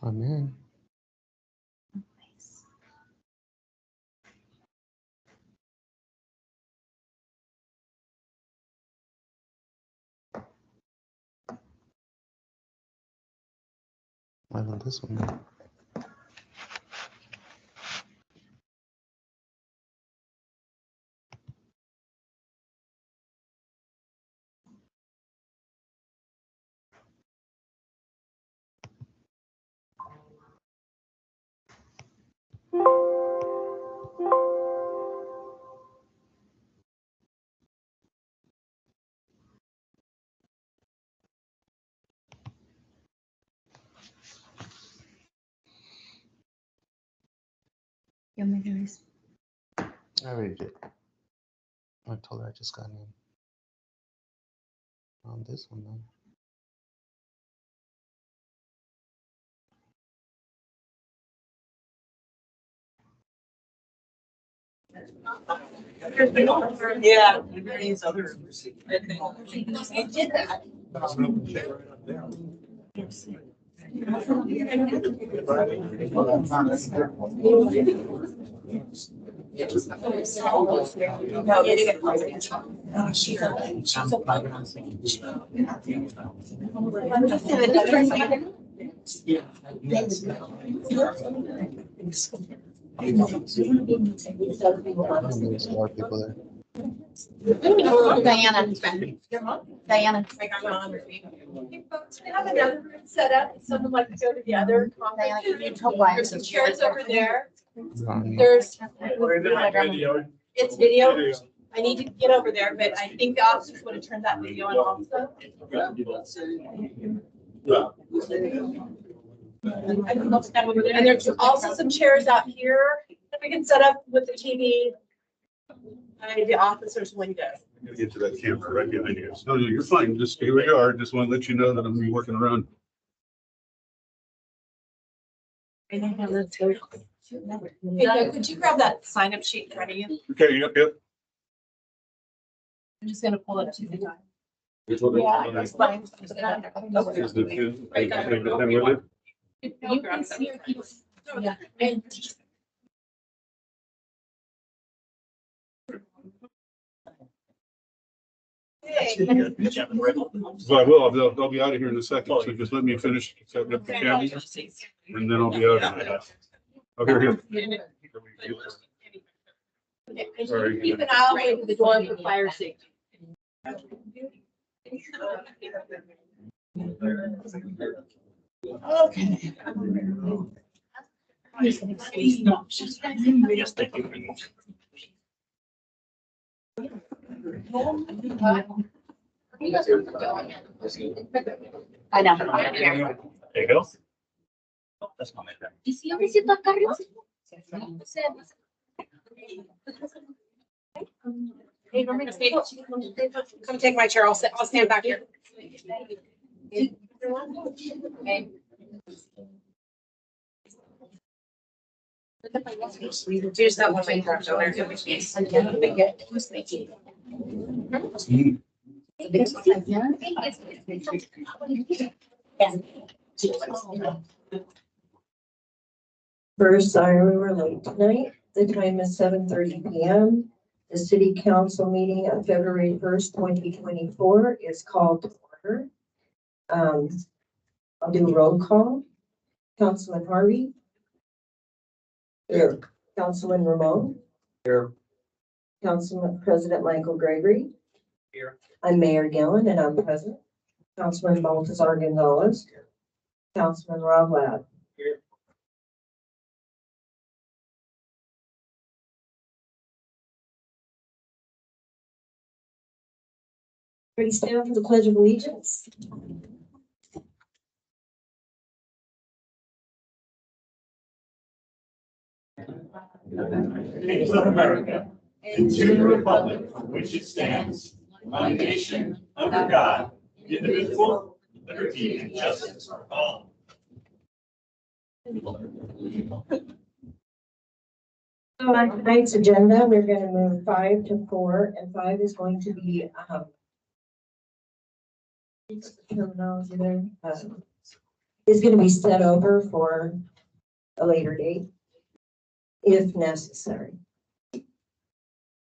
Amen. I want this one. You want me to res- I already did. I told her I just got in. On this one though. Yeah, these others. I did that. There's a lot of people there. Diana. Diana. I got mom with me. Hey, folks, we have another room set up. Someone like to go to the other Diana, conference. you told why. There's some chairs over there. Um, There's, it's video. I need to get over there, but I think the officers would have turned that video on also. And there's also some chairs out here that we can set up with the TV. The officer's window. I'm gonna get to that camera right behind you. No, you're fine. Just stay where you are. Just want to let you know that I'm gonna be working around. Hey, Doug, could you grab that sign up sheet in front of you? Okay, yep. I'm just gonna pull it to the time. Yeah, that's fine. Is the pen- take the pen with it? You can see your keys. Yeah. And hey. So I will. They'll be out of here in a second. So just let me finish setting up the camera and then I'll be out. Okay, here. Sorry. Keep an eye out for the door for fire safety. Okay. I know. There you go. That's not my bad. ¿Y si yo me siento acá arriba? Hey, come take my chair. I'll stand back here. Okay. Just that one. First, sorry we were late tonight. The time is 7:30 p.m. The city council meeting on February 1st, 2024 is called to order. I'll do roll call. Councilman Harvey. Here. Councilman Ramon. Here. Councilman President Michael Gregory. Here. I'm Mayor Gillen and I'm present. Councilman Baltazar Gonzalez. Councilman Rob Ladd. Here. Ready to stand for the Pledge of Allegiance? States of America, and to the republic for which it stands, one nation, under God, indivisible, with liberty and justice for all. So on tonight's agenda, we're going to move 5 to 4, and 5 is going to be, terminology there. is going to be set over for a later date if necessary.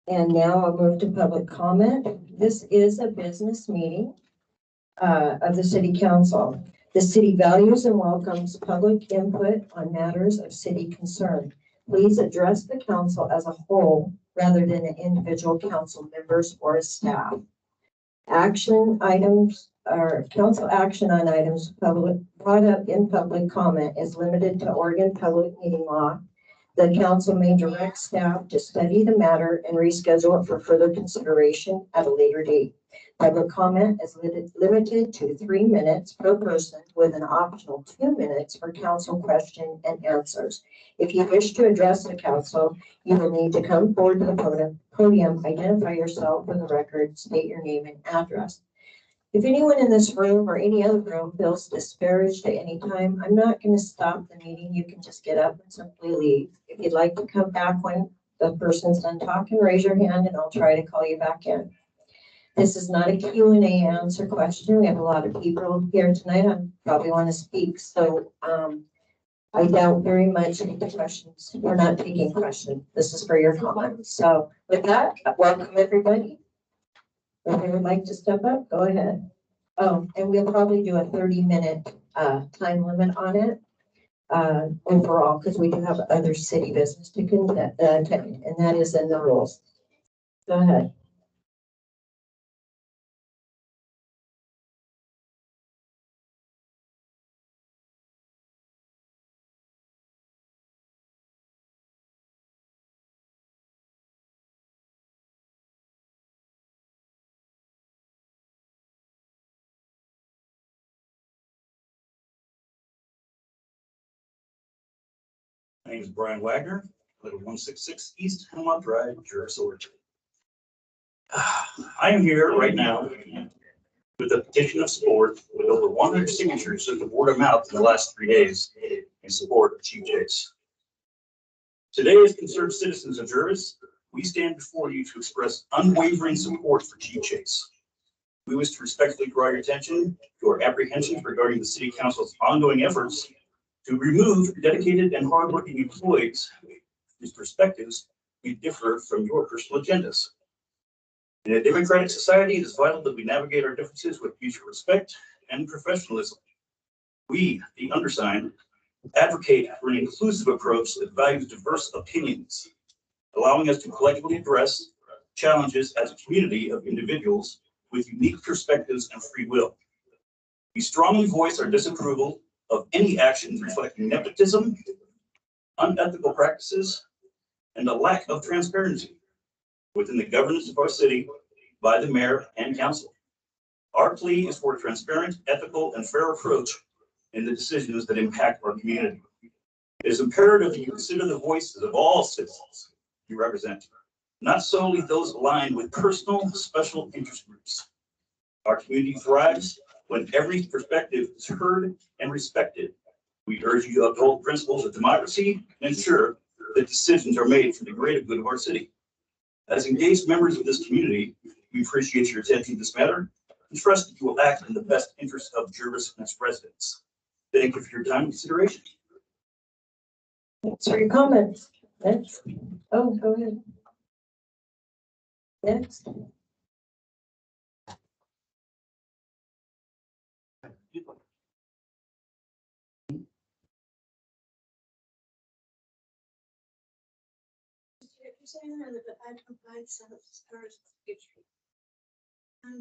And now I'll move to public comment. This is a business meeting of the city council. The city values and welcomes public input on matters of city concern. Please address the council as a whole rather than individual council members or staff. Action items or council action on items brought up in public comment is limited to Oregon Public Meeting Law. The council may direct staff to study the matter and reschedule it for further consideration at a later date. Public comment is limited to 3 minutes per person with an optional 2 minutes for council question and answers. If you wish to address the council, you will need to come forward to the podium, identify yourself for the record, state your name and address. If anyone in this room or any other room feels disparaged at any time, I'm not going to stop the meeting. You can just get up and simply leave. If you'd like to come back when the person's done talking, raise your hand and I'll try to call you back in. This is not a Q&A answer question. We have a lot of people here tonight. I probably want to speak. So I doubt very much the questions. We're not taking questions. This is for your comments. So with that, welcome everybody. If you would like to step up, go ahead. Oh, and we'll probably do a 30-minute time limit on it overall, because we do have other city business to conduct, and that is in the rules. Go ahead. My name is Brian Wagner, I live at 166 East Hemlock Drive, Juris, Oregon. I am here right now with a petition of support with over 100 signatures of the word of mouth in the last 3 days in support of Chief Chase. Today, as concerned citizens of Juris, we stand before you to express unwavering support for Chief Chase. We wish to respectfully draw your attention to our apprehensions regarding the City Council's ongoing efforts to remove dedicated and hardworking employees whose perspectives may differ from your personal agendas. In a democratic society, it is vital that we navigate our differences with mutual respect and professionalism. We, the undersigned, advocate for an inclusive approach that values diverse opinions, allowing us to collectively address challenges as a community of individuals with unique perspectives and free will. We strongly voice our disapproval of any actions reflecting nepotism, unethical practices, and a lack of transparency within the governance of our city by the mayor and council. Our plea is for a transparent, ethical, and fair approach in the decisions that impact our community. It is imperative that you consider the voices of all citizens you represent, not solely those aligned with personal special interest groups. Our community thrives when every perspective is heard and respected. We urge you to uphold principles of democracy and ensure that decisions are made for the greater good of our city. As engaged members of this community, we appreciate your attention to this matter and trust that you will act in the best interest of Juris and its residents. Thank you for your time and consideration. Thanks for your comments. Next. Oh, go ahead. Next.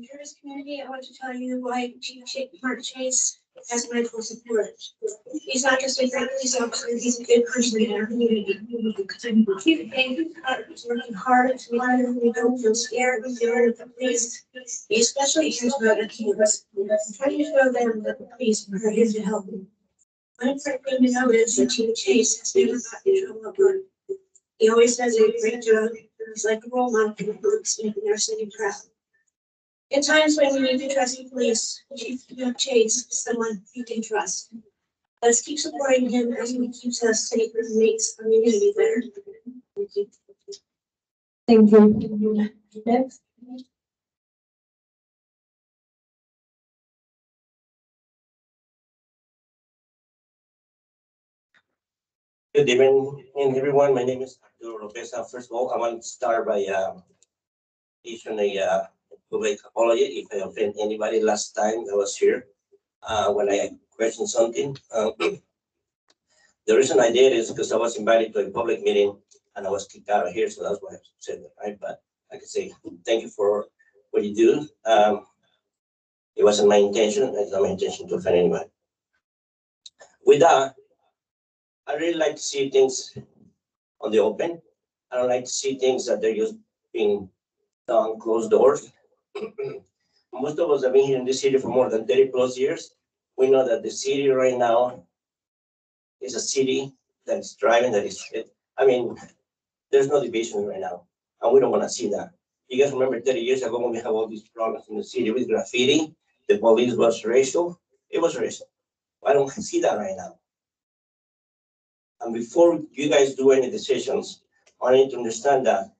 Juris community, I want to tell you why Chief Chase has my full support. He's not just a great police officer, he's a good person in our community. Chief Chase is working hard to make sure we don't feel scared when dealing with the police. He especially cares about our kids, trying to show them that the police are here to help them. One important thing to know is that Chief Chase has never gotten in trouble at work. He always does a great job. He's like a role model for folks making our city proud. In times when we need to trust the police, Chief Chase is someone you can trust. Let's keep supporting him as he keeps us safe and makes our community better. Thank you. Thank you. Next. Good evening, everyone. My name is Arturo Lopez. First of all, I want to start by issuing a public apology if I offend anybody last time I was here when I questioned something. The reason I did is because I was invited to a public meeting and I was kicked out of here, so that's why I said that, right? But I could say thank you for what you do. It wasn't my intention. It's not my intention to offend anybody. With that, I really like to see things on the open. I don't like to see things that they're just being done closed doors. Most of us have been here in this city for more than 30 plus years. We know that the city right now is a city that's thriving, that is, I mean, there's no division right now, and we don't want to see that. You guys remember 30 years ago when we had all these problems in the city with graffiti, the police was racial? It was racial. I don't see that right now. And before you guys do any decisions, I need to understand that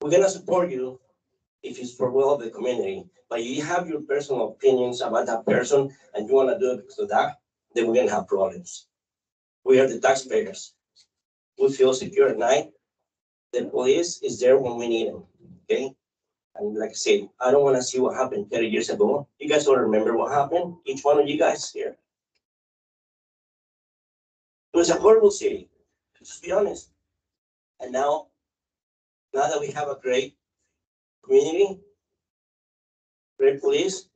we're gonna support you if it's for well of the community, but you have your personal opinions about that person and you wanna do it because of that, then we're gonna have problems. We are the taxpayers. We feel secure at night. The police is there when we need them, okay? And like I said, I don't wanna see what happened 30 years ago. You guys don't remember what happened? Each one of you guys here. It was a horrible city, just be honest. And now that we have a great community, great police,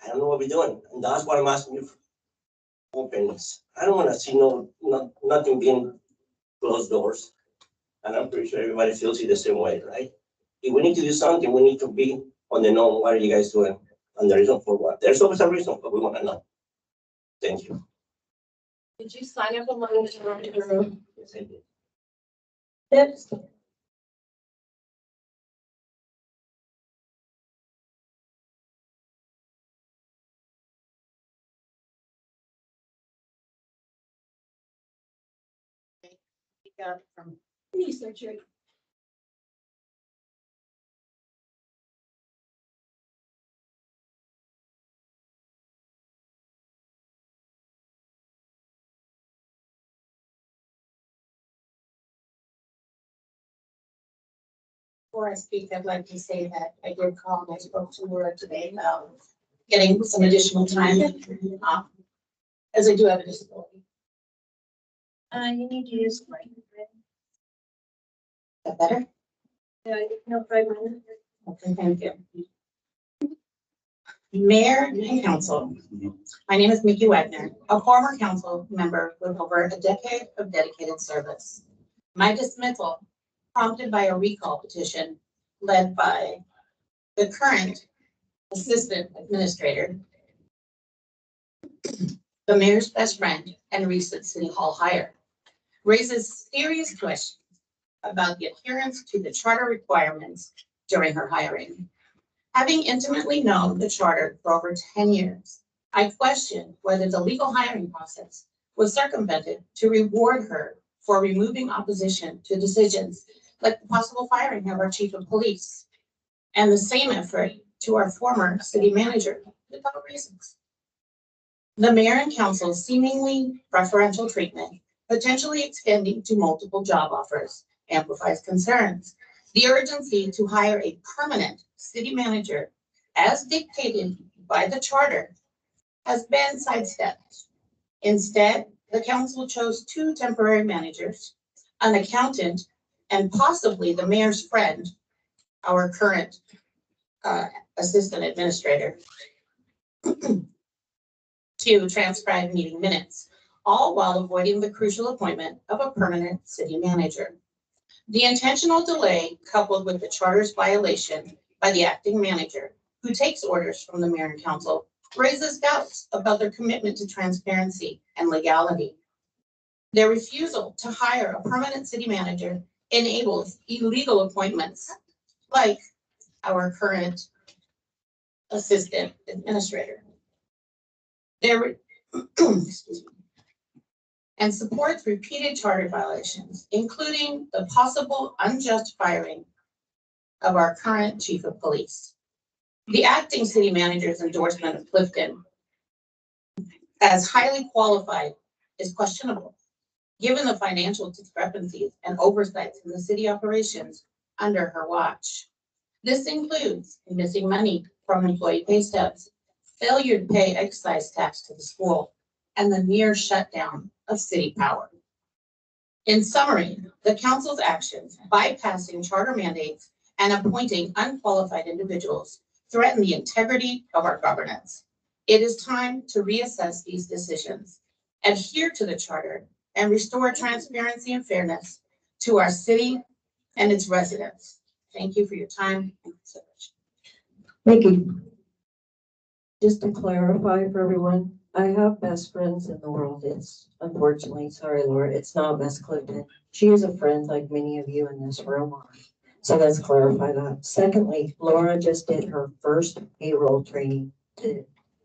I don't know what we're doing. And that's what I'm asking you for openness. I don't want to see nothing being closed doors. And I'm pretty sure everybody feels it the same way, right? If we need to do something, we need to be on the know. What are you guys doing? And the reason for what? There's always a reason, but we want to know. Thank you. Did you sign up among the room? Yes, I did. That's From Surgery. Before I speak, I'd like to say that I did call and I spoke to Laura today about getting some additional time, as I do have a disability. You need to use my. Is that better? No, 5 minutes. Okay, thank you. Mayor and council, my name is Mickey Wagner, a former council member with over a decade of dedicated service. My dismissal prompted by a recall petition led by the current assistant administrator, the mayor's best friend and recent city hall hire, raises serious questions about the adherence to the charter requirements during her hiring. Having intimately known the charter for over 10 years, I question whether the legal hiring process was circumvented to reward her for removing opposition to decisions like the possible firing of our chief of police, and the same effort to our former city manager without reasons. The mayor and council's seemingly preferential treatment, potentially extending to multiple job offers, amplifies concerns. The urgency to hire a permanent city manager, as dictated by the charter, has been sidestepped. Instead, the council chose 2 temporary managers, an accountant, and possibly the mayor's friend, our current assistant administrator, to transcribe meeting minutes, all while avoiding the crucial appointment of a permanent city manager. The intentional delay, coupled with the charter's violation by the acting manager, who takes orders from the mayor and council, raises doubts about their commitment to transparency and legality. Their refusal to hire a permanent city manager enables illegal appointments, like our current assistant administrator. Excuse me, and supports repeated charter violations, including the possible unjust firing of our current chief of police. The acting city manager's endorsement of Clifton as highly qualified is questionable. given the financial discrepancies and oversights in the city operations under her watch. This includes missing money from employee pay stubs, failure to pay excise tax to the school, and the near shutdown of city power. In summary, the council's actions bypassing charter mandates and appointing unqualified individuals threaten the integrity of our governance. It is time to reassess these decisions, adhere to the charter, and restore transparency and fairness to our city and its residents. Thank you for your time and consideration. Thank you. Just to clarify for everyone, I have best friends in the world. It's unfortunately, sorry, Laura, it's not Miss Clifton. She is a friend like many of you in this room are. So let's clarify that. Secondly, Laura just did her first payroll training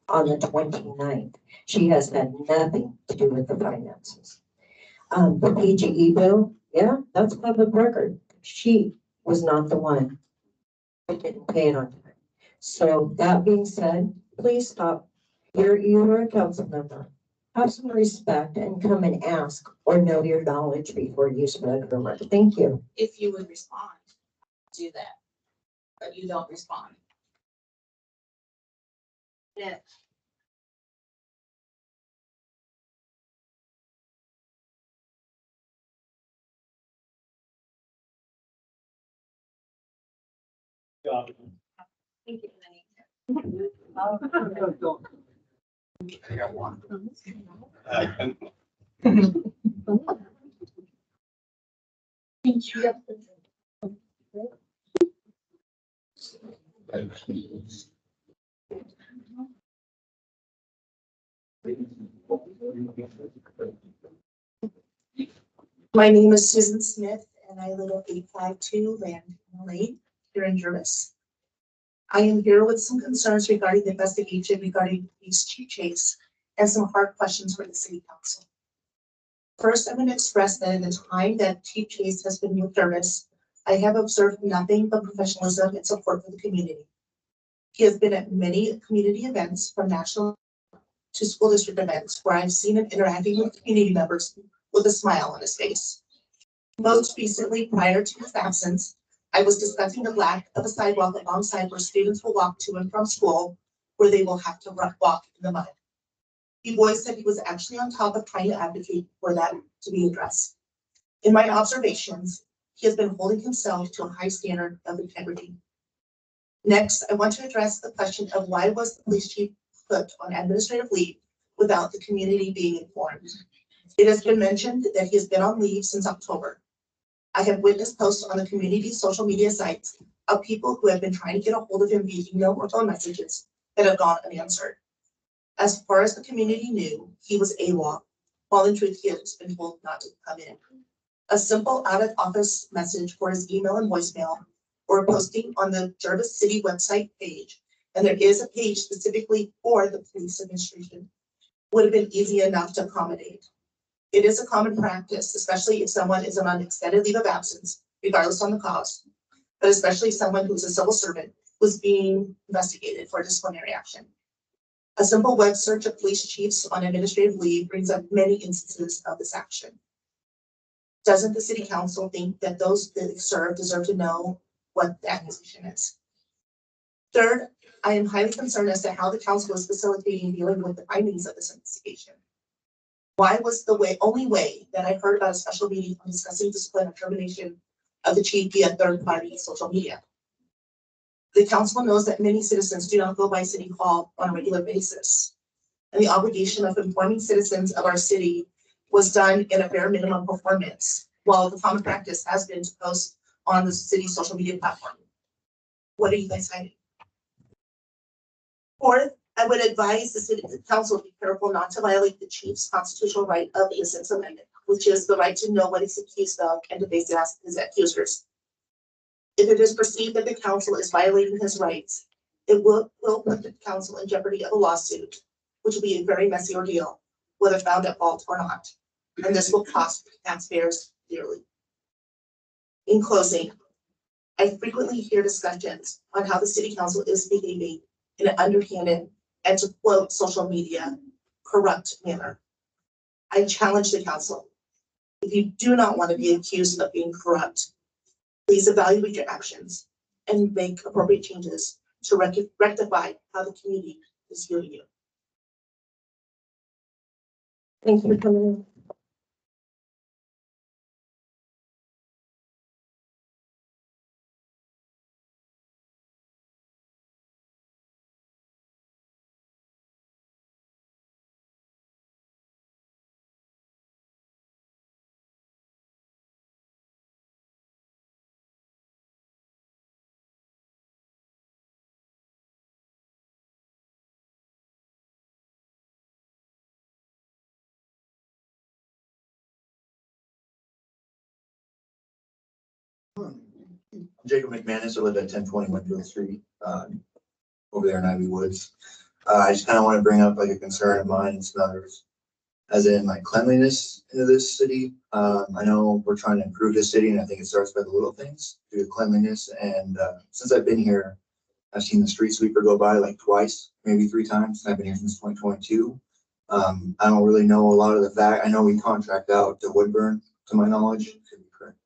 on the 29th. She has had nothing to do with the finances. The PGE bill, yeah, that's public record. She was not the one who didn't pay it on time. So that being said, please stop. You're a council member. Have some respect and come and ask or know your knowledge before you spread rumor. Thank you. If you would respond, do that, but you don't respond. Yeah. Thank you, Lenny. I got one. Thank you. My name is Susan Smith and I live at 852 Land Lane here in Jervis. I am here with some concerns regarding the investigation regarding Police Chief Chase and some hard questions for the City Council. First, I'm going to express that in the time that Chief Chase has been with Jervis, I have observed nothing but professionalism and support for the community. He has been at many community events from national to school district events where I've seen him interacting with community members with a smile on his face. Most recently, prior to his absence, I was discussing the lack of a sidewalk alongside where students will walk to and from school, where they will have to walk in the mud. He voiced that he was actually on top of trying to advocate for that to be addressed. In my observations, he has been holding himself to a high standard of integrity. Next, I want to address the question of why was the police chief put on administrative leave without the community being informed. It has been mentioned that he has been on leave since October. I have witnessed posts on the community's social media sites of people who have been trying to get a hold of him via email or phone messages that have gone unanswered. As far as the community knew, he was AWOL, while in truth he has been told not to come in. A simple out of office message for his email and voicemail, or posting on the Jervis City website page, and there is a page specifically for the police administration, would have been easy enough to accommodate. It is a common practice, especially if someone is on an extended leave of absence, regardless on the cause, but especially someone who's a civil servant who's being investigated for disciplinary action. A simple web search of police chiefs on administrative leave brings up many instances of this action. Doesn't the city council think that those that serve deserve to know what the accusation is? Third, I am highly concerned as to how the council is facilitating dealing with the findings of this investigation. Why was the only way that I heard about a special meeting on discussing discipline or termination of the chief via third-party social media? The council knows that many citizens do not go by City Hall on a regular basis, and the obligation of informing citizens of our city was done in a bare minimum performance, while the common practice has been to post on the city's social media platform. What are you guys hiding? Fourth, I would advise the city council to be careful not to violate the chief's constitutional right of innocence amendment, which is the right to know what he's accused of and to face his accusers. If it is perceived that the council is violating his rights, it will put the council in jeopardy of a lawsuit, which will be a very messy ordeal, whether found at fault or not. And this will cost taxpayers dearly. In closing, I frequently hear discussions on how the city council is behaving in an underhanded and, to quote social media, corrupt manner. I challenge the council. If you do not want to be accused of being corrupt, please evaluate your actions and make appropriate changes to rectify how the community is viewing you. Thanks for coming in. Jacob McManus, I live at 1020 Winfield Street, over there in Ivy Woods. I just kind of want to bring up like a concern of mine and some others, as in like cleanliness into this city. I know we're trying to improve this city, and I think it starts by the little things, due to cleanliness. And since I've been here, I've seen the street sweeper go by like twice, maybe 3 times. I've been here since 2022. I don't really know a lot of the fact. I know we contract out to Woodburn, to my knowledge. Could be correct.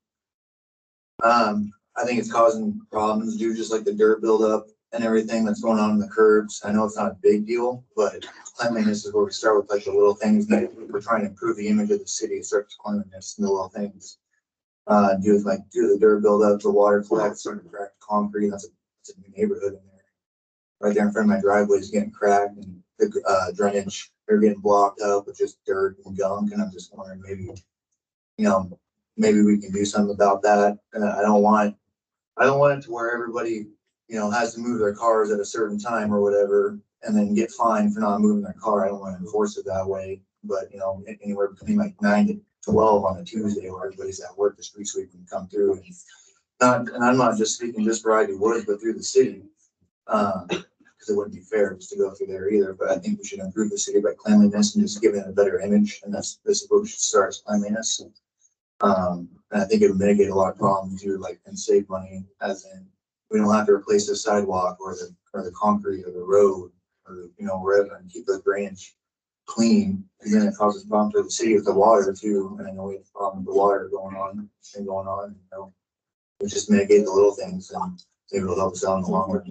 I think it's causing problems due just like the dirt buildup and everything that's going on in the curbs. I know it's not a big deal, but cleanliness is where we start with like the little things that we're trying to improve the image of the city. It starts with cleanliness and the little things. Due to the dirt buildup, the water collects, starting to crack the concrete. That's a new neighborhood in there. Right there in front of my driveway is getting cracked, and the drainage, they're getting blocked up with just dirt and gunk. And I'm just wondering maybe, maybe we can do something about that. I don't want it to where everybody, has to move their cars at a certain time or whatever, and then get fined for not moving their car. I don't want to enforce it that way, but anywhere between like 9 to 12 on a Tuesday where everybody's at work, the street sweep can come through. And I'm not just speaking just for Ivy Woods, but through the city, because it wouldn't be fair just to go through there either. But I think we should improve the city by cleanliness and just giving it a better image. And this is where we should start, is cleanliness. And I think it would mitigate a lot of problems too, and save money, as in we don't have to replace the sidewalk or the concrete or the road or wherever, and keep the drainage clean. And then it causes problems for the city with the water too. And I know we have a problem with the water going on. We just mitigate the little things, and maybe it'll help us out in the long run.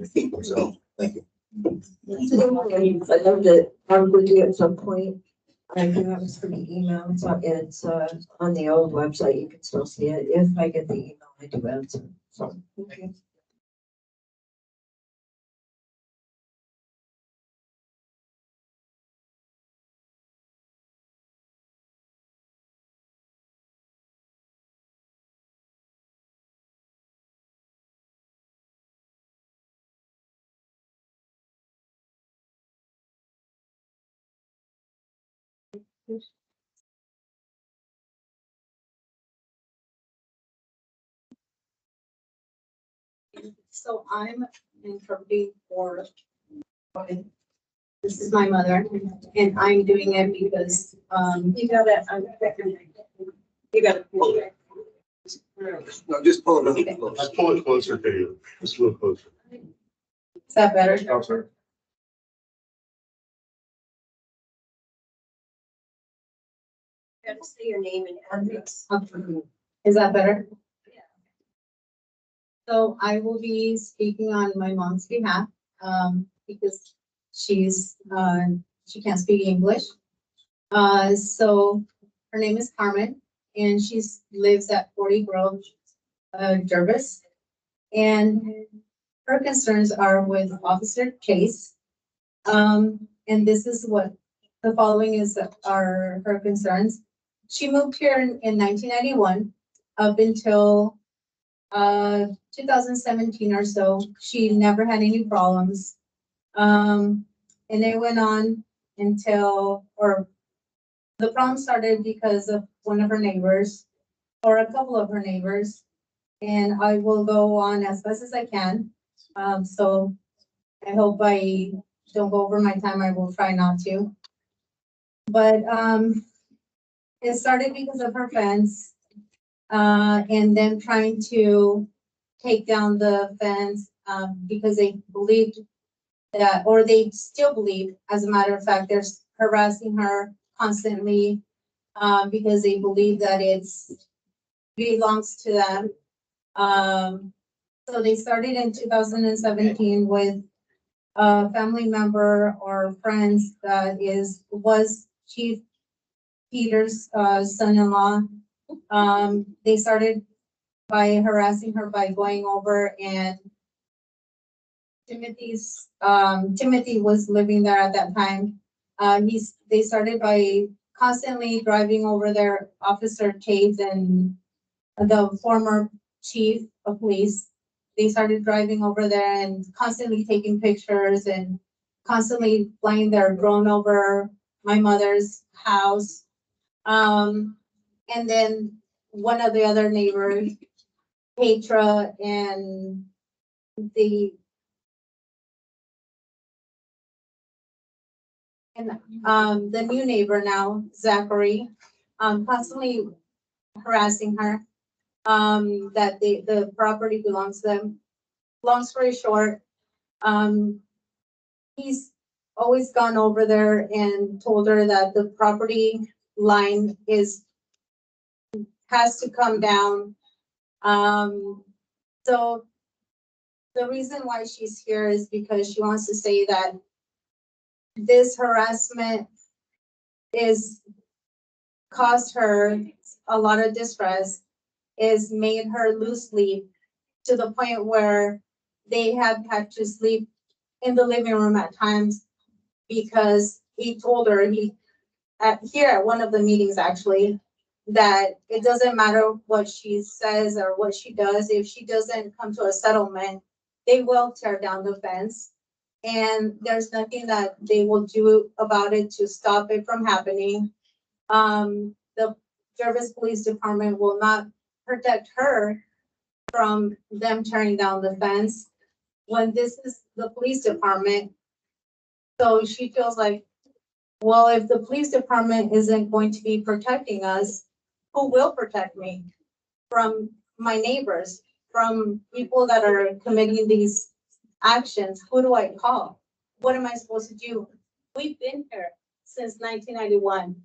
So thank you. I'd love to probably do at some point. I do have a free email. It's on the old website. You can still see it. If I get the email, I do answer. So, okay. So I'm interpreting for, this is my mother, and I'm doing it because, You got it. You got it. No, just pull it up. Just pull it closer to you, just a little closer. is that better? Oh, sorry. Got to say your name and address. Is that better? So I will be speaking on my mom's behalf, because she's, she can't speak English. So her name is Carmen, and she lives at 40 Grove, Jervis. And her concerns are with Officer Chase. And this is what the following is are her concerns. She moved here in 1991 up until 2017 or so. She never had any problems. And they went on until, or the problem started because of one of her neighbors, or a couple of her neighbors. And I will go on as fast as I can. So I hope I don't go over my time. I will try not to. But it started because of her fence. And them trying to take down the fence because they believed that, or they still believe, as a matter of fact, they're harassing her constantly because they believe that it's belongs to them. So they started in 2017 with a family member or friends that was Chief Peter's son-in-law. They started by harassing her by going over, and Timothy was living there at that time. They started by constantly driving over there, Officer Chase and the former chief of police. They started driving over there and constantly taking pictures and constantly flying their drone over my mother's house. And then one of the other neighbors, Petra, and the new neighbor now, Zachary, constantly harassing her, that the property belongs to them. Long story short, he's always gone over there and told her that the property line has to come down. So the reason why she's here is because she wants to say that this harassment is caused her a lot of distress, is made her lose sleep to the point where they have had to sleep in the living room at times, because he told her here at one of the meetings actually, that it doesn't matter what she says or what she does. If she doesn't come to a settlement, they will tear down the fence. And there's nothing that they will do about it to stop it from happening. The Jervis Police Department will not protect her from them tearing down the fence when this is the police department. So she feels like, well, if the police department isn't going to be protecting us, who will protect me from my neighbors, from people that are committing these actions? Who do I call? What am I supposed to do? We've been here since 1991.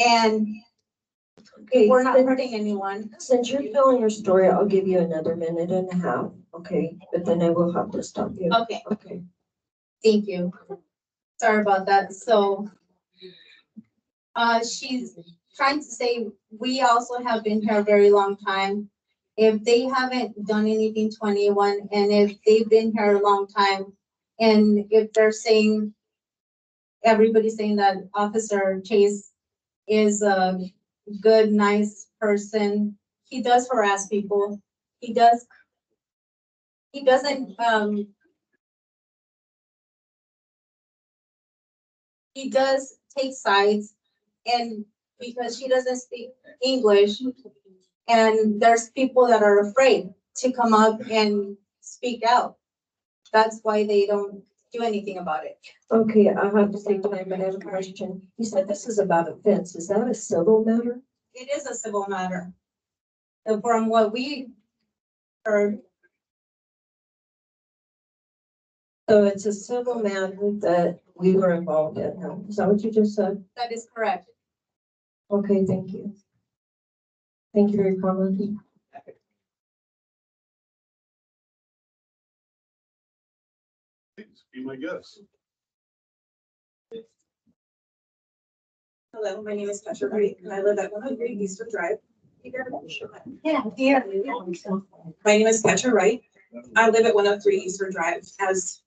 And we're not hurting anyone. Since you're telling your story, I'll give you another minute and a half, okay? But then I will have to stop you. Okay, Okay. thank you. Sorry about that. So she's trying to say, we also have been here a very long time. If they haven't done anything to anyone, and if they've been here a long time, and if they're saying, everybody's saying that Officer Chase is a good, nice person, he does harass people. He doesn't, he does take sides, and because she doesn't speak English, and there's people that are afraid to come up and speak out. That's why they don't do anything about it. Okay, I'll have to take time, but I have a question. You said this is about a fence. Is that a civil matter? It is a civil matter. And from what we heard, So it's a civil matter that we were involved in. Is that what you just said? that is correct. Okay, thank you. Thank you for your comment. Please be my guest. Hello, my name is Petra Wright, and I live at 103 Eastern Drive. Yeah, here. My name is Petra Wright. I live at 103 Eastern Drive. As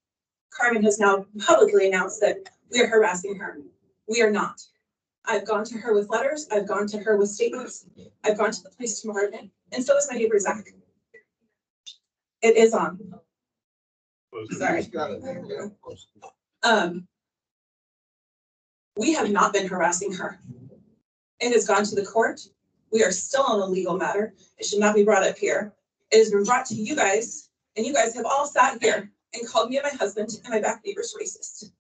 Carmen has now publicly announced that we are harassing her. We are not. I've gone to her with letters. I've gone to her with statements. I've gone to the police department, and so is my neighbor Zach. It is on. Sorry. We have not been harassing her. It has gone to the court. We are still on a legal matter. It should not be brought up here. It has been brought to you guys, and you guys have all sat here and called me and my husband and my back neighbors racist,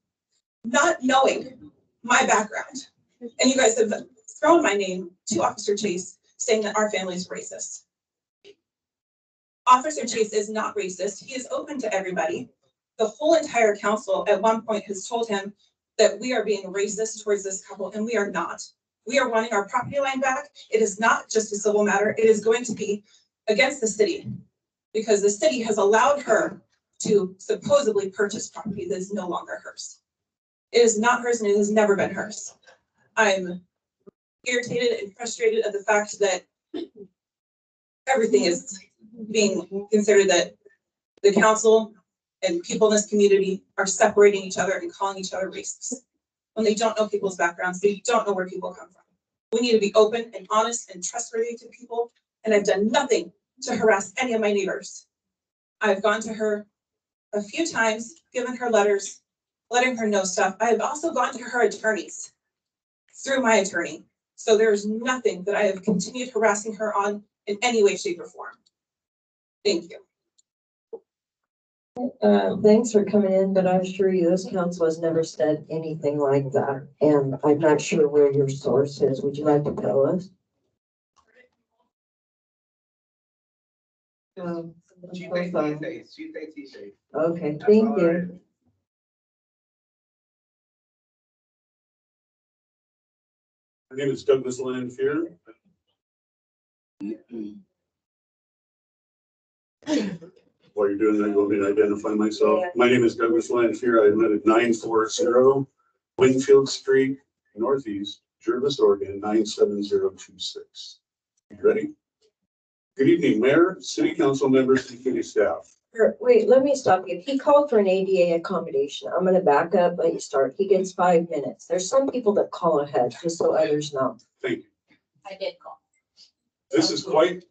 not knowing my background. And you guys have thrown my name to Officer Chase, saying that our family is racist. Officer Chase is not racist. He is open to everybody. The whole entire council at one point has told him that we are being racist towards this couple, and we are not. We are wanting our property line back. It is not just a civil matter. It is going to be against the city because the city has allowed her to supposedly purchase property that is no longer hers. It is not hers and it has never been hers. I'm irritated and frustrated at the fact that everything is being considered that the council and people in this community are separating each other and calling each other racist when they don't know people's backgrounds. They don't know where people come from. We need to be open and honest and trustworthy to people. And I've done nothing to harass any of my neighbors. I've gone to her a few times, given her letters, letting her know stuff. I have also gone to her attorneys through my attorney. So there is nothing that I have continued harassing her on in any way, shape, or form. Thank you. Thanks for coming in, but I assure you, this council has never said anything like that. And I'm not sure where your source is. Would you like to tell us? Okay, thank you. My name is Douglas Lanfear. While you're doing that, you want me to identify myself? Yeah. My name is Douglas Lanfear. I live at 940 Wingfield Street, Northeast, Jervis, Oregon, 97026. You ready? Good evening, Mayor, City Council members, and city staff. Wait, let me stop you. He called for an ADA accommodation. I'm gonna back up, let you start. He gets 5 minutes. There's some people that call ahead, just so others know. Thank you. I did call. This is quite,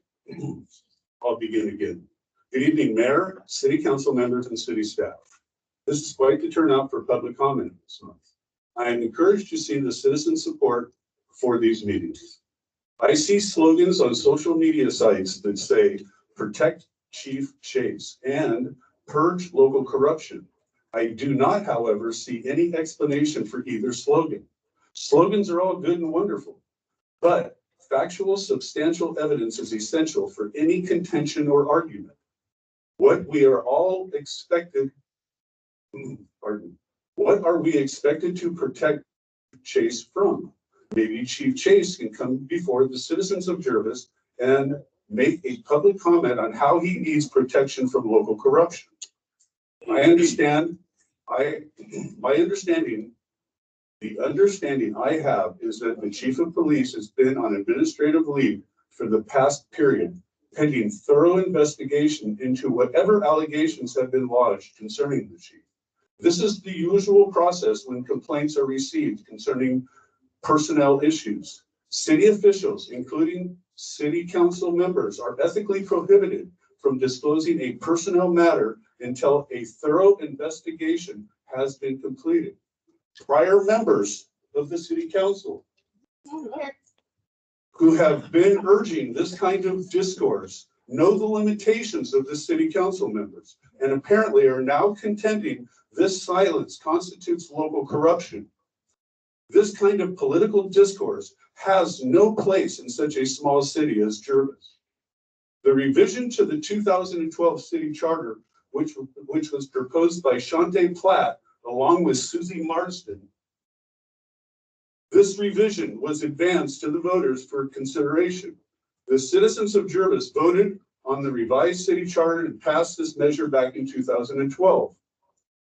I'll begin again. Good evening, Mayor, City Council members, and city staff. This is quite the turnout for public comment this month. I am encouraged to see the citizen support for these meetings. I see slogans on social media sites that say, protect Chief Chase and purge local corruption. I do not, however, see any explanation for either slogan. Slogans are all good and wonderful, but factual, substantial evidence is essential for any contention or argument. What we are all expected, what are we expected to protect Chase from? Maybe Chief Chase can come before the citizens of Jervis and make a public comment on how he needs protection from local corruption. The understanding I have is that the chief of police has been on administrative leave for the past period, pending thorough investigation into whatever allegations have been lodged concerning the chief. This is the usual process when complaints are received concerning personnel issues. City officials, including city council members, are ethically prohibited from disclosing a personnel matter until a thorough investigation has been completed. Prior members of the city council who have been urging this kind of discourse know the limitations of the city council members and apparently are now contending this silence constitutes local corruption. This kind of political discourse has no place in such a small city as Jervis. The revision to the 2012 city charter, which was proposed by Shante Platt along with Susie Marsden. This revision was advanced to the voters for consideration. The citizens of Jervis voted on the revised city charter and passed this measure back in 2012.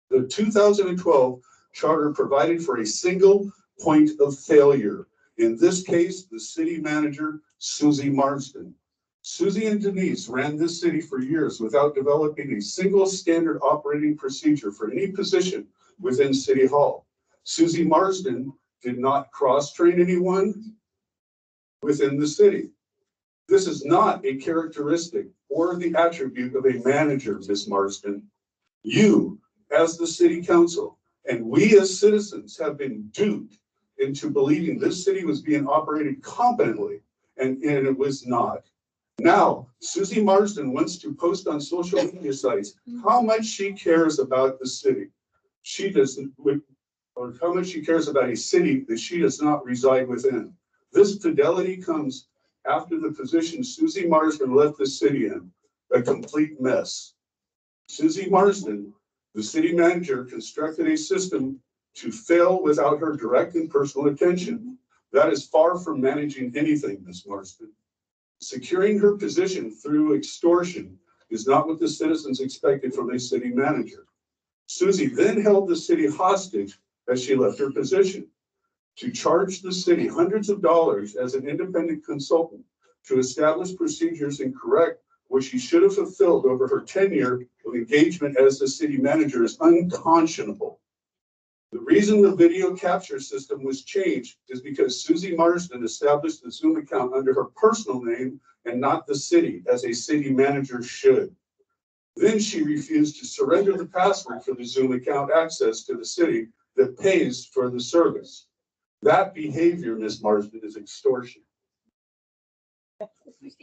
The 2012 charter provided for a single point of failure. In this case, the city manager, Susie Marsden. Susie and Denise ran this city for years without developing a single standard operating procedure for any position within City Hall. Susie Marsden did not cross-train anyone within the city. This is not a characteristic or the attribute of a manager, Ms. Marsden. You, as the city council, and we as citizens have been duped into believing this city was being operated competently, and it was not. Now, Susie Marsden wants to post on social media sites how much she cares about the city. She doesn't, or how much she cares about a city that she does not reside within. This fidelity comes after the position Susie Marsden left the city in, a complete mess. Susie Marsden, the city manager, constructed a system to fail without her direct and personal attention. That is far from managing anything, Ms. Marston. Securing her position through extortion is not what the citizens expected from a city manager. Susie then held the city hostage as she left her position to charge the city hundreds of dollars as an independent consultant to establish procedures and correct what she should have fulfilled over her tenure of engagement as the city manager is unconscionable. The reason the video capture system was changed is because Susie Marsden established the Zoom account under her personal name and not the city, as a city manager should. Then she refused to surrender the password for the Zoom account access to the city that pays for the service. That behavior, Ms. Marsden, is extortion.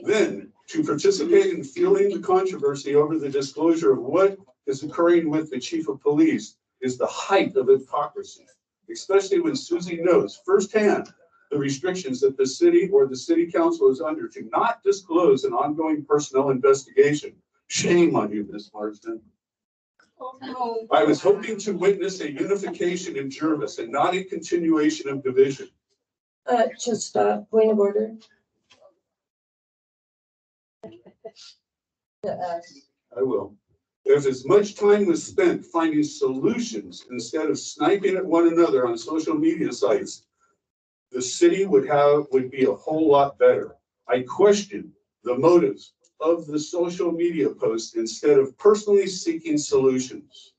Then, to participate in fueling the controversy over the disclosure of what is occurring with the chief of police is the height of hypocrisy, especially when Susie knows firsthand the restrictions that the city or the city council is under to not disclose an ongoing personnel investigation. Shame on you, Ms. Marsden. I was hoping to witness a unification in Jervis and not a continuation of division. Just point of order. I will. If as much time was spent finding solutions instead of sniping at one another on social media sites, the city would be a whole lot better. I question the motives of the social media posts instead of personally seeking solutions.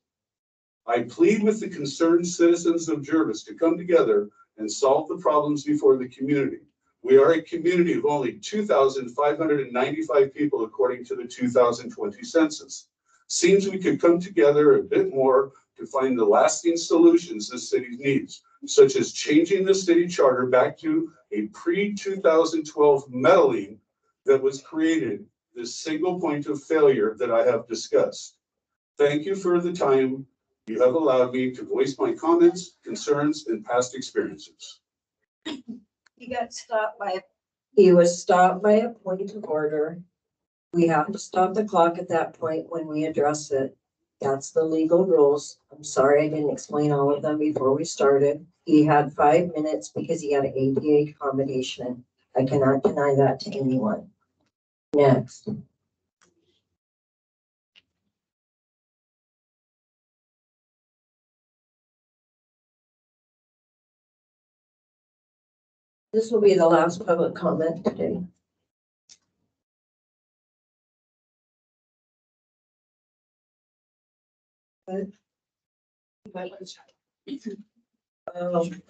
I plead with the concerned citizens of Jervis to come together and solve the problems before the community. We are a community of only 2,595 people according to the 2020 census. Seems we could come together a bit more to find the lasting solutions the city needs, such as changing the city charter back to a pre-2012 meddling that was created, the single point of failure that I have discussed. Thank you for the time you have allowed me to voice my comments, concerns, and past experiences. He got stopped by. He was stopped by a point of order. We have to stop the clock at that point when we address it. That's the legal rules. I'm sorry I didn't explain all of them before we started. He had 5 minutes because he had an ADA accommodation. I cannot deny that to anyone. Next. This will be the last public comment today. I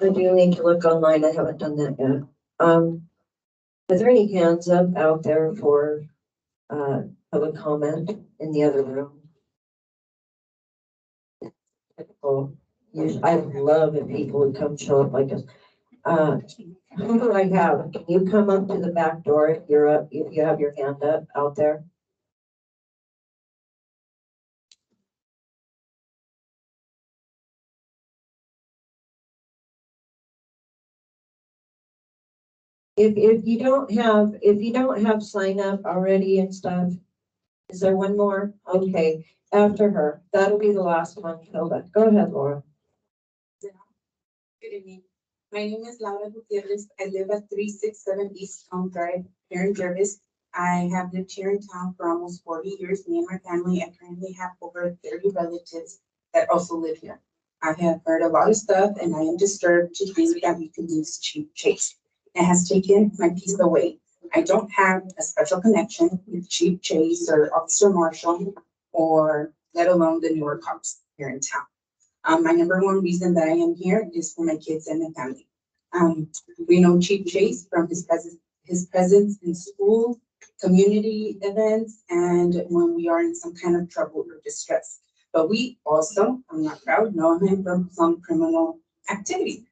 do need to look online. I haven't done that yet. Are there any hands up out there for public comment in the other room? Oh, I would love if people would come show up like us. Who do I have? Can you come up to the back door if you're up, if you have your hand up out there? If you don't have sign up already and stuff, is there one more? Okay, after her. That'll be the last one, Hilda. Go ahead, Laura. Good evening. My name is Laura Gutierrez. I live at 367 East Town Drive here in Jervis. I have lived here in town for almost 40 years. Me and my family, I currently have over 30 relatives that also live here. I have heard a lot of stuff and I am disturbed to think that we could use Chief Chase. It has taken my peace away. I don't have a special connection with Chief Chase or Officer Marshall or let alone the newer cops here in town. My number one reason that I am here is for my kids and my family. We know Chief Chase from his presence in school, community events, and when we are in some kind of trouble or distress. But we also, I'm not proud, know him from some criminal activity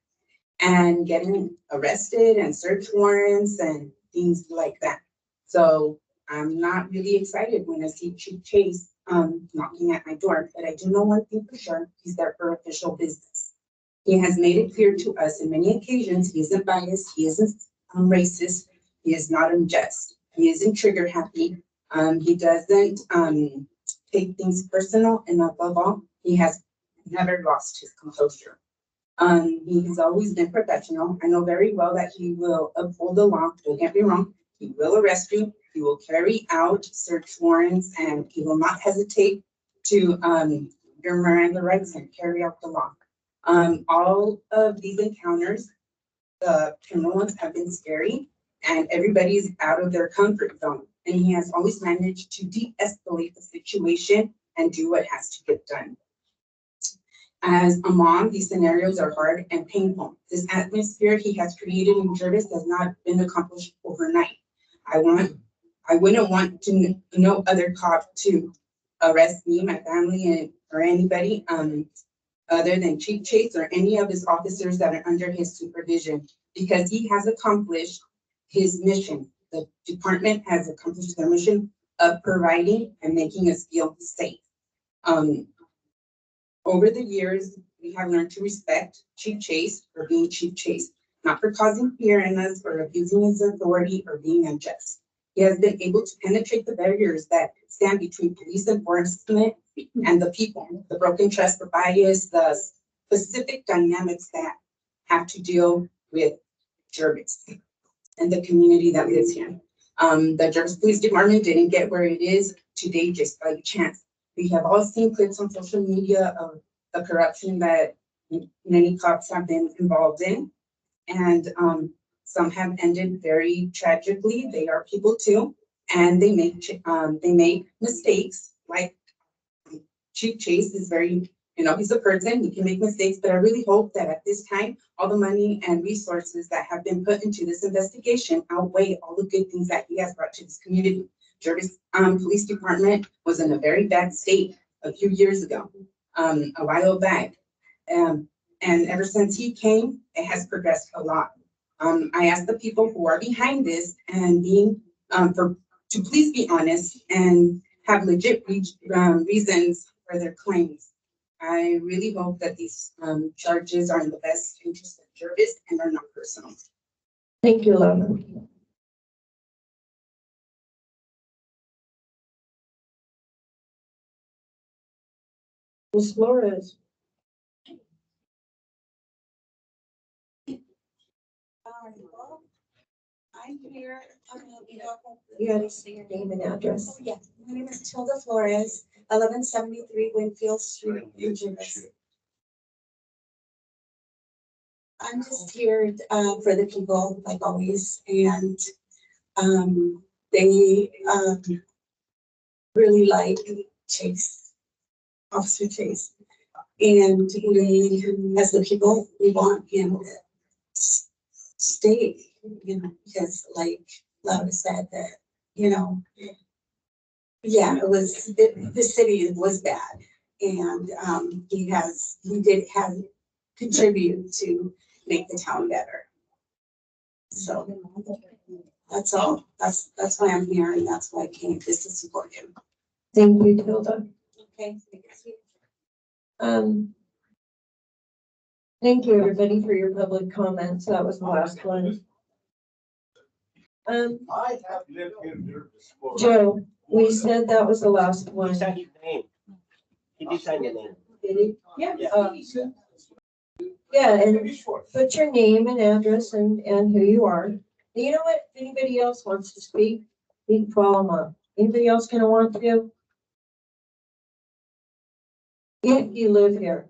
and getting arrested and search warrants and things like that. So I'm not really excited when I see Chief Chase knocking at my door, but I do know one thing for sure, he's there for official business. He has made it clear to us in many occasions, he isn't biased, he isn't racist, he is not unjust, he isn't trigger happy, he doesn't take things personal, and above all, he has never lost his composure. He's always been professional. I know very well that he will uphold the law. Don't get me wrong. He will arrest you. He will carry out search warrants and he will not hesitate to, your Miranda rights and carry out the law. All of these encounters, the criminal ones have been scary and everybody's out of their comfort zone. And he has always managed to de-escalate the situation and do what has to get done. As a mom, these scenarios are hard and painful. This atmosphere he has created in Jervis has not been accomplished overnight. I wouldn't want to no other cop to arrest me, my family, or anybody other than Chief Chase or any of his officers that are under his supervision, because he has accomplished his mission. The department has accomplished their mission of providing and making us feel safe. Over the years, we have learned to respect Chief Chase for being Chief Chase, not for causing fear in us or abusing his authority or being unjust. He has been able to penetrate the barriers that stand between police enforcement and the people, the broken trust, the bias, the specific dynamics that have to deal with Jervis and the community that lives here. The Jervis Police Department didn't get where it is today just by chance. We have all seen clips on social media of the corruption that many cops have been involved in. And some have ended very tragically. They are people too. And they make mistakes. Like Chief Chase is very, he's a person, he can make mistakes, but I really hope that at this time, all the money and resources that have been put into this investigation outweigh all the good things that he has brought to this community. Jervis Police Department was in a very bad state a few years ago, a while back. And ever since he came, it has progressed a lot. I asked the people who are behind this and to please be honest and have legit reasons for their claims. I really hope that these charges are in the best interest of Jervis and are not personal. Thank you, Lana. Ms. Flores. I'm here. You gotta say your name and address. Oh, yeah, my name is Tilda Flores, 1173 Winfield Street, New Jersey. I'm just here for the people, like always, and they really like Chase, Officer Chase. And we, as the people, we want him to stay, because like Laura said that, yeah, the city was bad. And he did have contribute to make the town better. So that's all. That's why I'm here, and that's why I came, just to support him. Thank you, Tilda. Okay. Thank you, everybody, for your public comments. That was the last one. I have lived in Jervis for. Joe, we said that was the last one. He signed your name. He did sign your name. Did he? Yeah. Yeah, and put your name and address and who you are. You know what? If anybody else wants to speak, you can follow them up. Anybody else gonna want to? If you live here.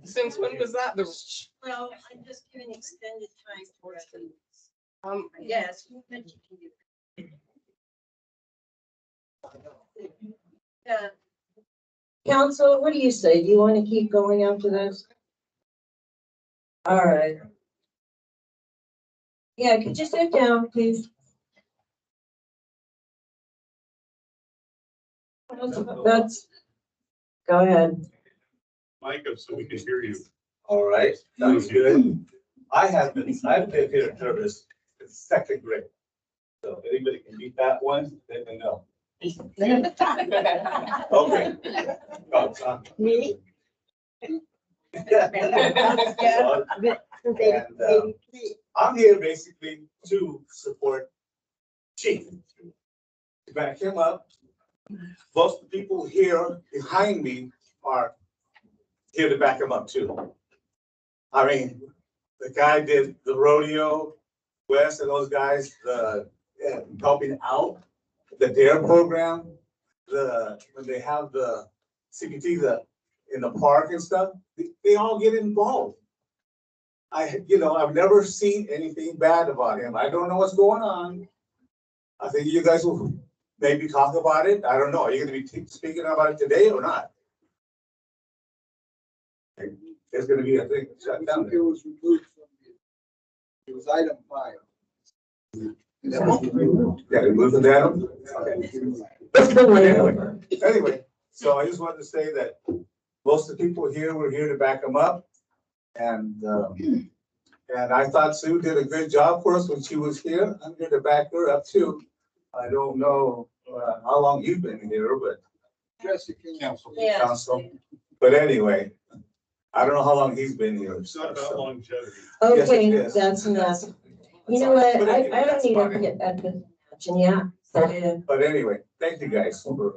Since when was that? Well, I'm just giving extended time for it. Yes. Yeah. Council, what do you say? Do you want to keep going after this? All right. Yeah, could you sit down, please? That's, go ahead. Mic up so we can hear you. All right, sounds good. I've lived here in Jervis since second grade. So if anybody can beat that one, let me know. Okay. Me? And I'm here basically to support Chief. To back him up. Most of the people here behind me are here to back him up too. I mean, the guy did the rodeo, Wes and those guys, helping out, the DARE program, when they have the CPT, in the park and stuff, they all get involved. I've never seen anything bad about him. I don't know what's going on. I think you guys will maybe talk about it. I don't know. Are you gonna be speaking about it today or not? There's gonna be a thing shut down. It was removed from it was item 5. Yeah, removed from that. Okay. Anyway, so I just wanted to say that most of the people here were here to back him up. And I thought Sue did a good job for us when she was here. I'm here to back her up too. I don't know how long you've been here, but council. But anyway, I don't know how long he's been here. It's not about longevity. Okay, Yes, it is. that's enough. You know what, I don't need to get at the, yeah. But anyway, thank you guys for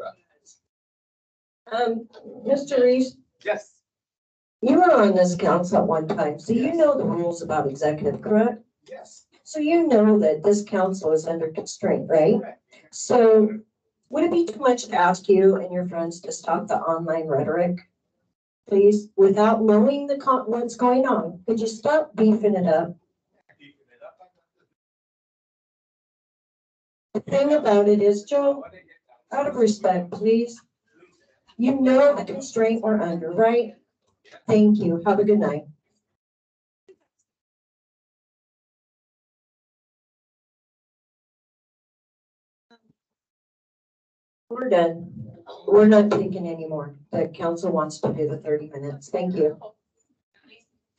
Mr. Reese, Yes. you were on this council at one time, so you know the rules about executive, correct? Yes. So you know that this council is under constraint, right? So would it be too much to ask you and your friends to stop the online rhetoric? Please, without knowing what's going on, could you stop beefing it up? The thing about it is, Joe, out of respect, please, you know the constraint we're under, right? Thank you. Have a good night. We're done. We're not taking any more. The council wants to do the 30 minutes. Thank you.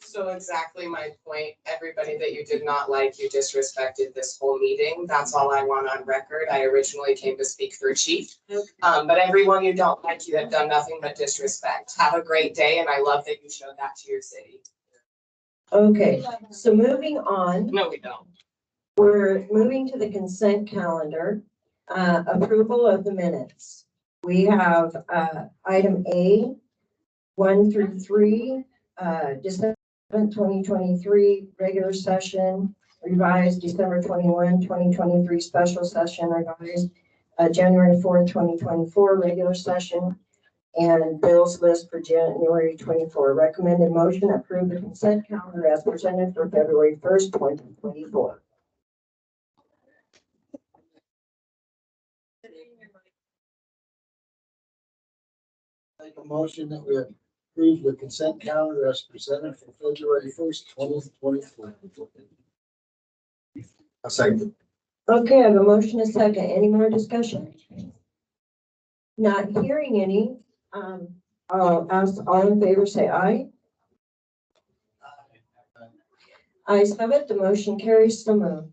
So exactly my point, everybody that you did not like, you disrespected this whole meeting. That's all I want on record. I originally came to speak for chief. But everyone you don't like, you have done nothing but disrespect. Have a great day, and I love that you showed that to your city. Okay, so moving on. No, we don't. We're moving to the consent calendar, approval of the minutes. We have, item A, 1 through 3, December 2023 regular session, revised December 21, 2023 special session, revised, January 4th, 2024 regular session, and bills list for January 24. Recommended motion, approve the consent calendar as presented for February 1st, 2024. Make a motion that we approve the consent calendar as presented for February 1st, 2024. a second. Okay, I have a motion, a second. Any more discussion? Not hearing any. I'll ask all in favor, say aye. Ayes have it. The motion carries. So moved.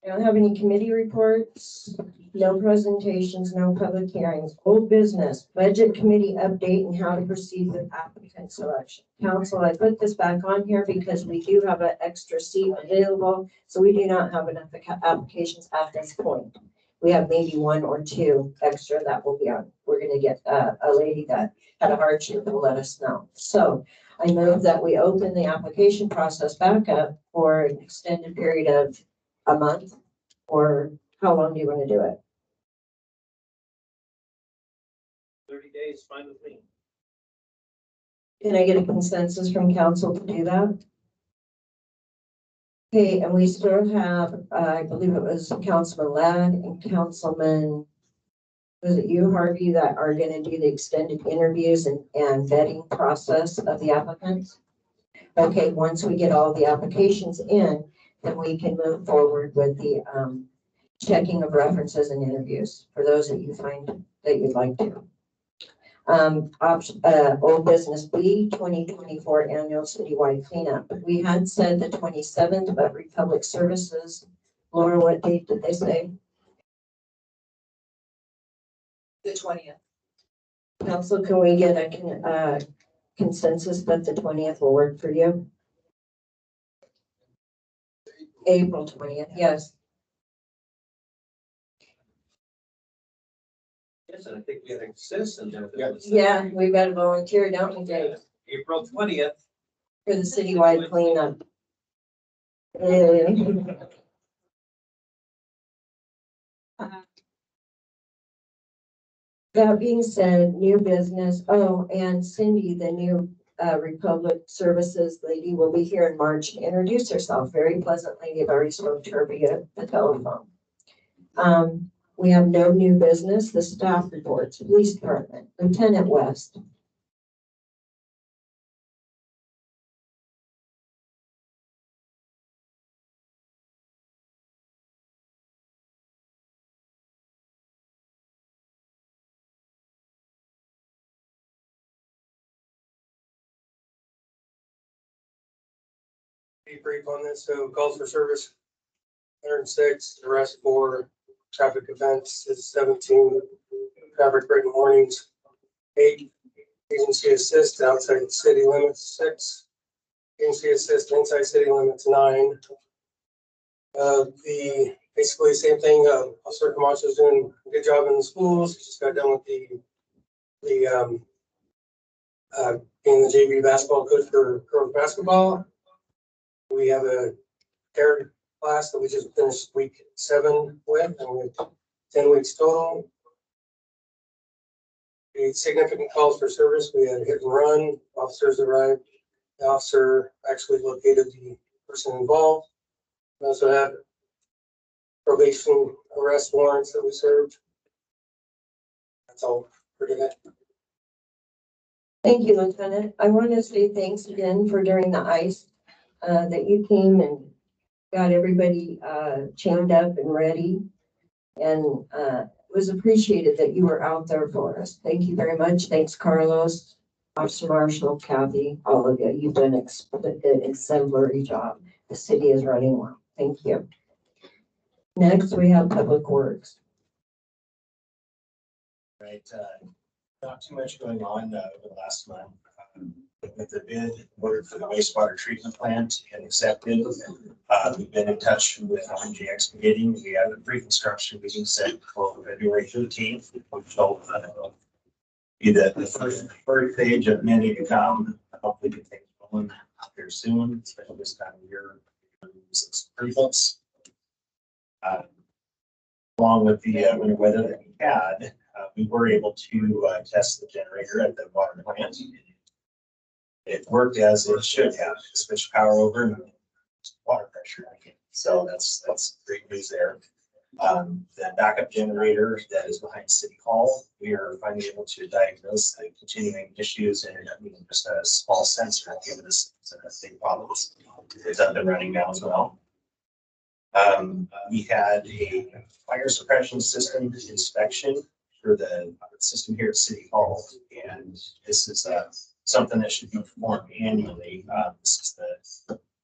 I don't have any committee reports, no presentations, no public hearings. Old business, budget committee update and how to proceed with applicant selection. Council, I put this back on here because we do have an extra seat available, so we do not have enough applications at this point. We have maybe 1 or 2 extra that will be on. We're gonna get a lady that had a hardship that will let us know. So I move that we open the application process back up for an extended period of a month, or how long do you want to do it? 30 days, fine with me. Can I get a consensus from council to do that? Okay, and we still have, I believe it was Councilman Ladd and Councilman, was it you, Harvey, that are going to do the extended interviews and vetting process of the applicants? Okay, once we get all the applications in, then we can move forward with the checking of references and interviews for those that you find that you'd like to. Old business B, 2024 annual citywide cleanup. We had said the 27th, but Republic Services, Laura, what date did they say? The 20th. Council, can we get a consensus that the 20th will work for you? April 20th, yes. Yes, and I think we had a citizen. Yeah, we've got a volunteer, don't we, Dave, April 20th. for the citywide cleanup. Yay. That being said, new business, oh, and Cindy, the new Republic Services lady, will be here in March to introduce herself very pleasantly. You've already spoke to her via the telephone. We have no new business, the staff reports, police department, Lieutenant West. Be brief on this, so calls for service, 106, arrest for traffic events is 17, traffic break warnings, 8, agency assist outside city limits, 6, agency assist inside city limits, 9. Basically same thing, Officer Camacho's doing a good job in the schools, just got done with being the JV basketball coach for girls basketball. We have a care class that we just finished week 7 with, and we have 10 weeks total. The significant calls for service, we had hit and run, officers arrived. The officer actually located the person involved. We also had probation arrest warrants that we served. That's all for today. Thank you, Lieutenant. I want to say thanks again for during the ice that you came and got everybody chained up and ready. And it was appreciated that you were out there for us. Thank you very much. Thanks, Carlos, Officer Marshall, Kathy, all of you. You've done an exemplary job. The city is running well. Thank you. Next, we have Public Works. Right, not too much going on over the last month. With the bid ordered for the wastewater treatment plant and accepted. We've been in touch with RNG Excavating. We have a pre-construction meeting set for February 13th, which will be the first stage of many to come. Hopefully get things rolling out there soon, especially this time of year. Pre-books. Along with the winter weather that we had, we were able to test the generator at the water plant. It worked as it should have. Switched power over and water pressure. So that's great news there. The backup generator that is behind City Hall, we are finally able to diagnose the continuing issues and just a small sensor giving us big problems. It's up and running now as well. We had a fire suppression system inspection for the system here at City Hall, and this is something that should be performed annually. This is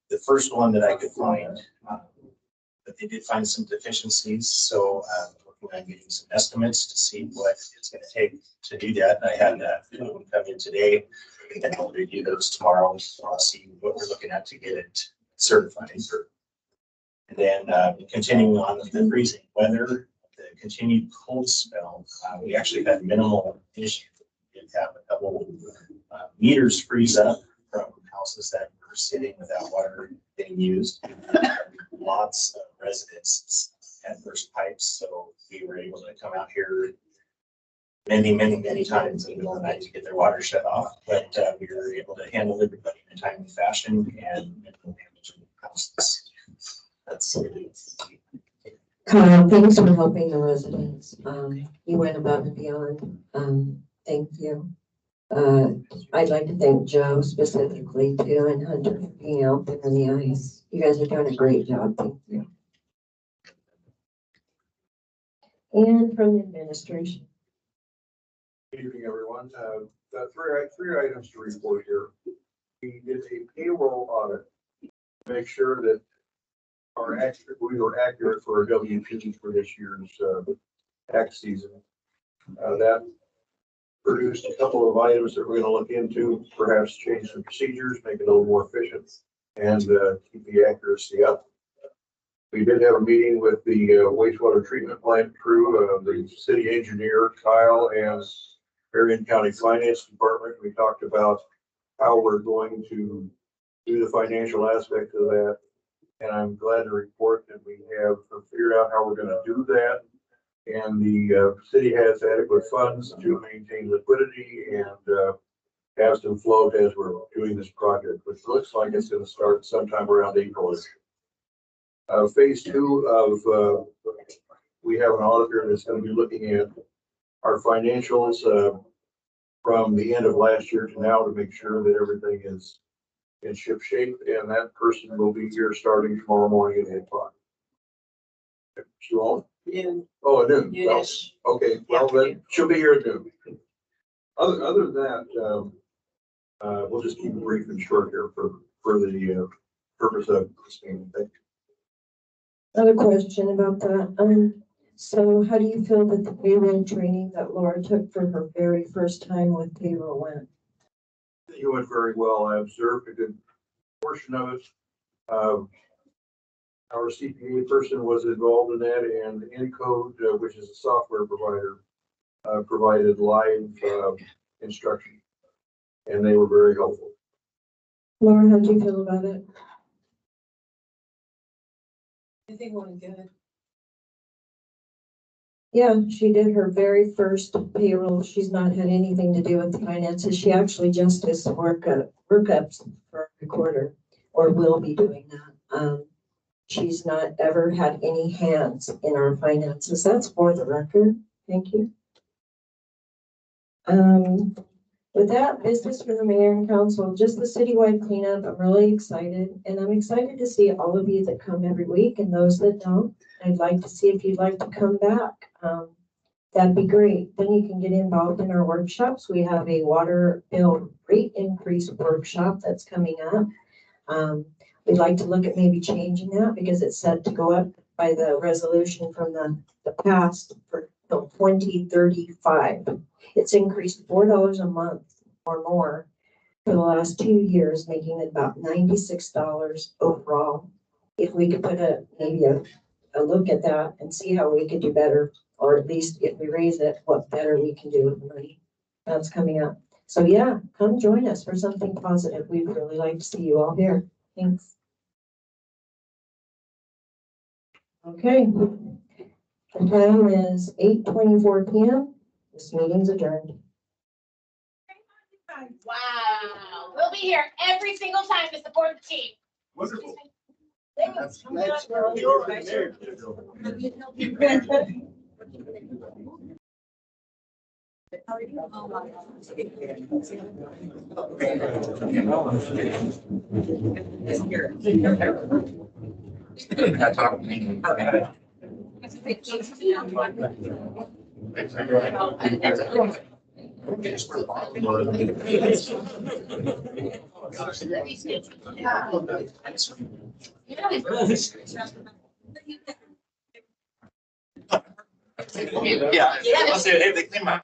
the first one that I could find, but they did find some deficiencies. So working on getting some estimates to see what it's going to take to do that. I had one come in today, and I'll review those tomorrow. So I'll see what we're looking at to get it certified. And then continuing on with the freezing weather, the continued cold spell, we actually had minimal issues. We did have a couple meters freeze up from houses that were sitting without water being used. Lots of residents had burst pipes, so we were able to come out here many times in the middle of the night to get their water shut off. But we were able to handle everybody in a timely fashion and minimal damage in the houses. That's Kyle, thanks for helping the residents. You went above and beyond. Thank you. I'd like to thank Joe specifically too, and Hunter for being out there in the ice. You guys are doing a great job. Thank you. And from the administration. Good evening, everyone. Got three items to report here. We did a payroll audit to make sure that we were accurate for our WPs for this year's tax season. That produced a couple of items that we're going to look into, perhaps change some procedures, make it a little more efficient, and keep the accuracy up. We did have a meeting with the wastewater treatment plant crew, the city engineer Kyle and Marion County Finance Department. We talked about how we're going to do the financial aspect of that. And I'm glad to report that we have figured out how we're gonna do that. And the city has adequate funds to maintain liquidity and have some float as we're doing this project, which looks like it's gonna start sometime around April. Phase two of, we have an auditor that's gonna be looking at our financials from the end of last year to now to make sure that everything is in ship shape, and that person will be here starting tomorrow morning at 8 o'clock. She won't? Oh, at noon. Well, okay, well, then she'll be here at noon. Other than that, we'll just keep it brief and short here for the purpose of this meeting. Thank you. Another question about that. So how do you feel that the payroll training that Laura took for her very first time with payroll went? It went very well. I observed a good portion of it. Our CPA person was involved in that, and Encode, which is a software provider, provided live instruction, and they were very helpful. Laura, how do you feel about it? I think it went good. Yeah, she did her very first payroll. She's not had anything to do with the finances. She actually just does workups for a recorder, or will be doing that. She's not ever had any hands in our finances. That's for the record. Thank you. With that, business for the mayor and council, just the citywide cleanup. I'm really excited, and I'm excited to see all of you that come every week and those that don't. I'd like to see if you'd like to come back. That'd be great. Then you can get involved in our workshops. We have a water bill rate increase workshop that's coming up. We'd like to look at maybe changing that because it's set to go up by the resolution from the past for 2035. It's increased $4 a month or more for the last 2 years, making it about $96 overall. If we could put maybe a look at that and see how we could do better, or at least if we raise it, what better we can do with the money that's coming up. So yeah, come join us for something positive. We'd really like to see you all here. Thanks. Okay. The time is 8:24 p.m. This meeting's adjourned. Wow, we'll be here every single time to support the team. Wonderful. Yeah, I said, hey, they came out.